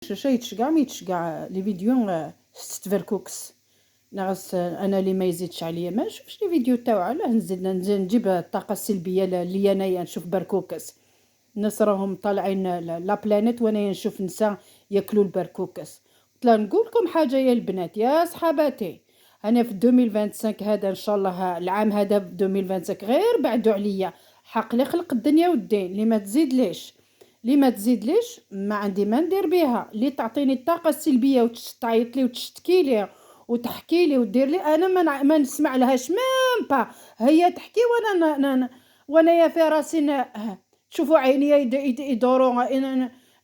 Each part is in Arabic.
شايتش كاع ميتش كاع لي فيديو ستفركوكس ناقص انا اللي ما يزيدش عليا ما نشوفش لي فيديو تاعو. علاه نزيد نجيب الطاقه السلبيه لي انايا نشوف بركوكس. الناس راهم طالعين لا بلانيت وانا نشوف نساء ياكلوا البركوكس. طلع نقول لكم حاجه يا البنات يا صحاباتي، انا في 2025 هذا ان شاء الله العام هذا 2025 غير بعدوا عليا حق لي خلق الدنيا والدين اللي ما تزيد ليش لي ما تزيد ليش ما عندي ما ندير بها. اللي تعطيني الطاقه السلبيه وتعيط لي وتشتكي لي وتحكي لي ودير لي انا ما نسمع لهاش ميم با. هي تحكي وانا يا في راسي شوفوا عيني يدوروا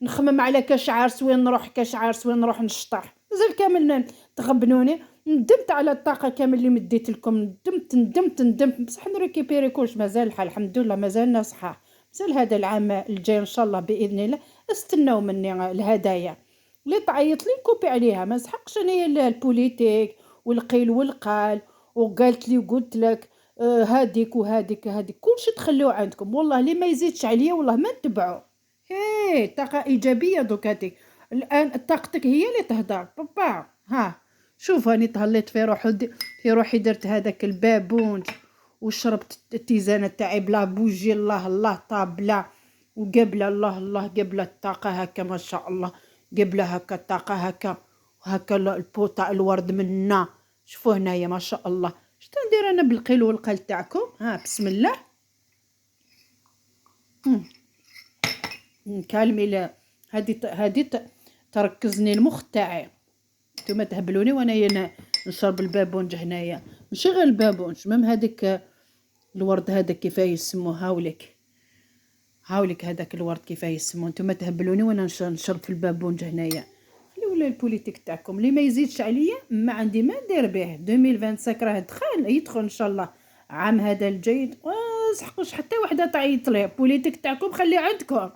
نخمم على كاش عرس وين نروح كاش عرس وين نروح نشطح مازال كامل تغبنوني. ندمت على الطاقه كامل اللي مديت لكم، ندمت بصح نريكيبيري كلش مازال الحال الحمد لله مازالنا صحاح. مازال هذا العام الجاي ان شاء الله باذن الله استناو مني الهدايا اللي تعيط لي نكوبي عليها. ما نسحقش انا البوليتيك والقيل والقال وقالت لي وقلت لك هاديك وهاديك كلشي تخلوه عندكم. والله اللي ما يزيدش عليا والله ما نتبعو. هي طاقه ايجابيه دوك هاتي الان طاقتك هي اللي تهدر بابا. ها شوف راني تهليت في روحي درت هذاك البابونج وشربت التيزانه تاعي بلا بوجي الله الله طابله وقبله الله الله قبله الطاقه هكا ما شاء الله قبله هكا الطاقه هكا البوطه الورد منا. شوفوا هنايا ما شاء الله شتا ندير انا بالقيل والقال تاعكم. ها بسم الله نكالمي هادي تركزني المخ تاعي. نتوما تهبلوني وانا نشرب البابونج هنايا ماشي غير البابونج ميم هذيك الورد هذا كيفاه يسموه هاوليك هذاك الورد كيفاه يسموه. نتوما تهبلوني وانا نشرب في البابونج هنايا. خليو ولا البوليتيك تاعكم اللي ما يزيدش عليا ما عندي ما ندير به. 2025 راه يدخل ان شاء الله عام هذا الجاي. سحقوش حتى وحده تعيط ليه. بوليتيك تاعكم خلي عندكم.